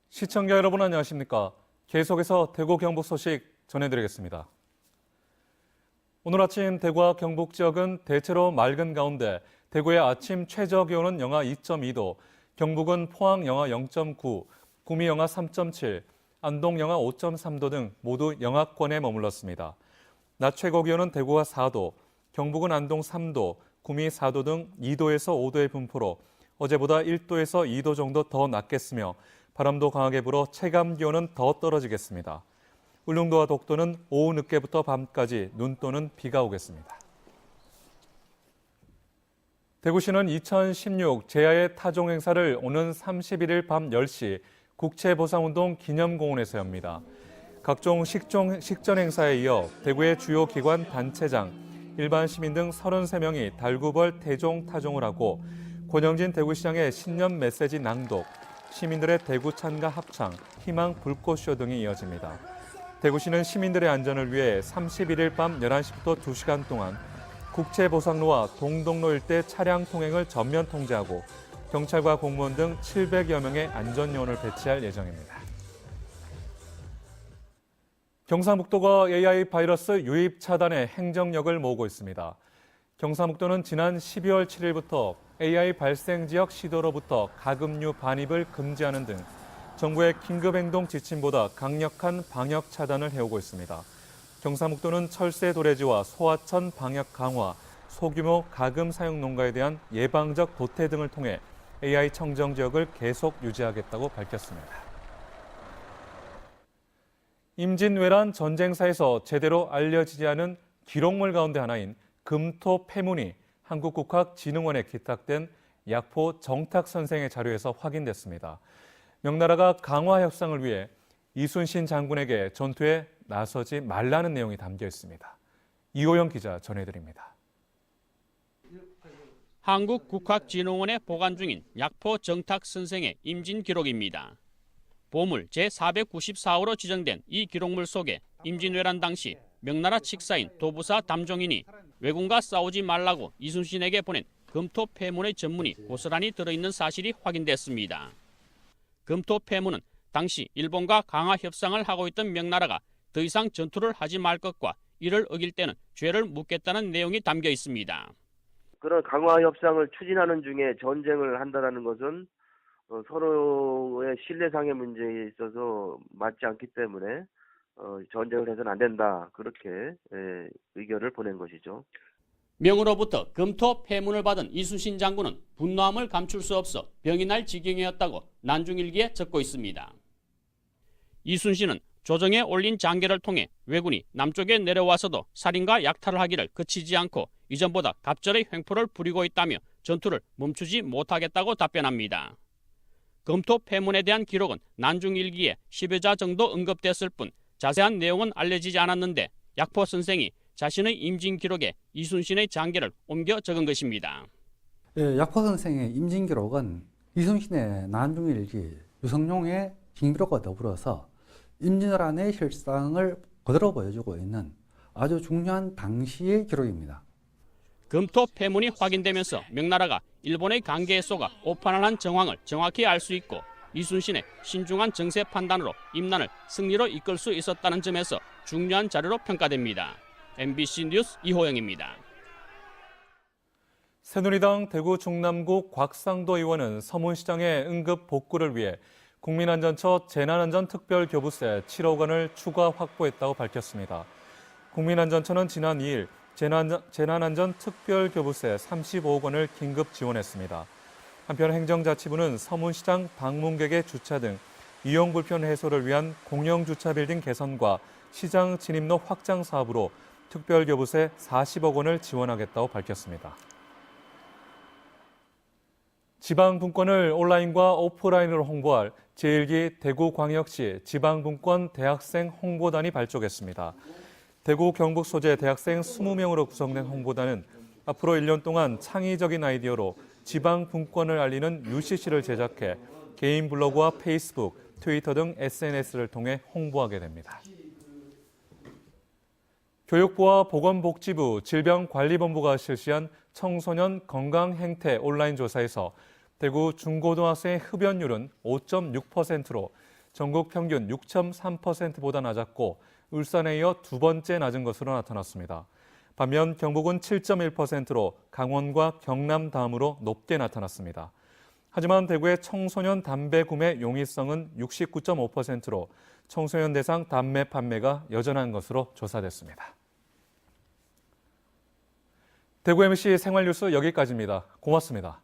시청자 여러분 안녕하십니까? 계속해서 대구 경북 소식 전해드리겠습니다. 오늘 아침 대구와 경북 지역은 대체로 맑은 가운데 대구의 아침 최저 기온은 영하 2.2도, 경북은 포항 영하 0.9, 구미 영하 3.7, 안동 영하 5.3도 등 모두 영하권에 머물렀습니다. 낮 최고 기온은 대구가 4도, 경북은 안동 3도, 구미 4도 등 2도에서 5도의 분포로 어제보다 1도에서 2도 정도 더 낮겠으며 바람도 강하게 불어 체감 기온은 더 떨어지겠습니다. 울릉도와 독도는 오후 늦게부터 밤까지 눈 또는 비가 오겠습니다. 대구시는 2016 제야의 타종 행사를 오는 31일 밤 10시 국채보상운동 기념공원에서 엽니다. 각종 식전 행사에 이어 대구의 주요 기관 단체장, 일반 시민 등 33명이 달구벌 태종 타종을 하고 권영진 대구시장의 신년 메시지 낭독, 시민들의 대구 찬가 합창, 희망 불꽃쇼 등이 이어집니다. 대구시는 시민들의 안전을 위해 31일 밤 11시부터 2시간 동안 국채보상로와 동덕로 일대 차량 통행을 전면 통제하고 경찰과 공무원 등 700여 명의 안전요원을 배치할 예정입니다. 경상북도가 AI 바이러스 유입 차단에 행정력을 모으고 있습니다. 경상북도는 지난 12월 7일부터 AI 발생 지역 시도로부터 가금류 반입을 금지하는 등 정부의 긴급행동 지침보다 강력한 방역 차단을 해오고 있습니다. 경상북도는 철새 도래지와 소하천 방역 강화, 소규모 가금 사용 농가에 대한 예방적 도태 등을 통해 AI 청정 지역을 계속 유지하겠다고 밝혔습니다. 임진왜란 전쟁사에서 제대로 알려지지 않은 기록물 가운데 하나인 금토 폐문이 한국국학진흥원에 기탁된 약포 정탁 선생의 자료에서 확인됐습니다. 명나라가 강화 협상을 위해 이순신 장군에게 전투에 나서지 말라는 내용이 담겨 있습니다. 이호영 기자 전해드립니다. 한국국학진흥원에 보관 중인 약포 정탁 선생의 임진 기록입니다. 보물 제494호로 지정된 이 기록물 속에 임진왜란 당시 명나라 칙사인 도부사 담종인이 왜군과 싸우지 말라고 이순신에게 보낸 금토 폐문의 전문이 고스란히 들어있는 사실이 확인됐습니다. 금토 폐문은 당시 일본과 강화 협상을 하고 있던 명나라가 더 이상 전투를 하지 말 것과 이를 어길 때는 죄를 묻겠다는 내용이 담겨 있습니다. 그런 강화 협상을 추진하는 중에 전쟁을 한다는 것은 서로의 신뢰상의 문제에 있어서 맞지 않기 때문에 전쟁을 해서는 안 된다. 그렇게 의견을 보낸 것이죠. 명으로부터 금토 폐문을 받은 이순신 장군은 분노함을 감출 수 없어 병이 날 지경이었다고 난중일기에 적고 있습니다. 이순신은 조정에 올린 장계를 통해 왜군이 남쪽에 내려와서도 살인과 약탈을 하기를 그치지 않고 이전보다 갑절의 횡포를 부리고 있다며 전투를 멈추지 못하겠다고 답변합니다. 금토 폐문에 대한 기록은 난중일기에 10여 자 정도 언급됐을 뿐 자세한 내용은 알려지지 않았는데 약포 선생이 자신의 임진 기록에 이순신의 장계를 옮겨 적은 것입니다. 약포 선생의 임진 기록은 이순신의 난중일기, 유성룡의 징기록과 더불어서 임진왜란의 실상을 그대로 보여주고 있는 아주 중요한 당시의 기록입니다. 금토 폐문이 확인되면서 명나라가 일본의 관계에 속아 오판을 한 정황을 정확히 알 수 있고 이순신의 신중한 정세 판단으로 임난을 승리로 이끌 수 있었다는 점에서 중요한 자료로 평가됩니다. MBC 뉴스 이호영입니다. 새누리당 대구 중남구 곽상도 의원은 서문시장의 응급 복구를 위해 국민안전처 재난안전특별교부세 7억 원을 추가 확보했다고 밝혔습니다. 국민안전처는 지난 2일 재난안전특별교부세 35억 원을 긴급 지원했습니다. 한편 행정자치부는 서문시장 방문객의 주차 등 이용 불편 해소를 위한 공영주차 빌딩 개선과 시장 진입로 확장 사업으로 특별교부세 40억 원을 지원하겠다고 밝혔습니다. 지방분권을 온라인과 오프라인으로 홍보할 제1기 대구광역시 지방분권 대학생 홍보단이 발족했습니다. 대구 경북 소재 대학생 20명으로 구성된 홍보단은 앞으로 1년 동안 창의적인 아이디어로 지방분권을 알리는 UCC를 제작해 개인 블로그와 페이스북, 트위터 등 SNS를 통해 홍보하게 됩니다. 교육부와 보건복지부, 질병관리본부가 실시한 청소년 건강행태 온라인 조사에서 대구 중고등학생의 흡연율은 5.6%로 전국 평균 6.3%보다 낮았고 울산에 이어 두 번째 낮은 것으로 나타났습니다. 반면 경북은 7.1%로 강원과 경남 다음으로 높게 나타났습니다. 하지만 대구의 청소년 담배 구매 용이성은 69.5%로 청소년 대상 담배 판매가 여전한 것으로 조사됐습니다. 대구 MC 생활뉴스 여기까지입니다. 고맙습니다.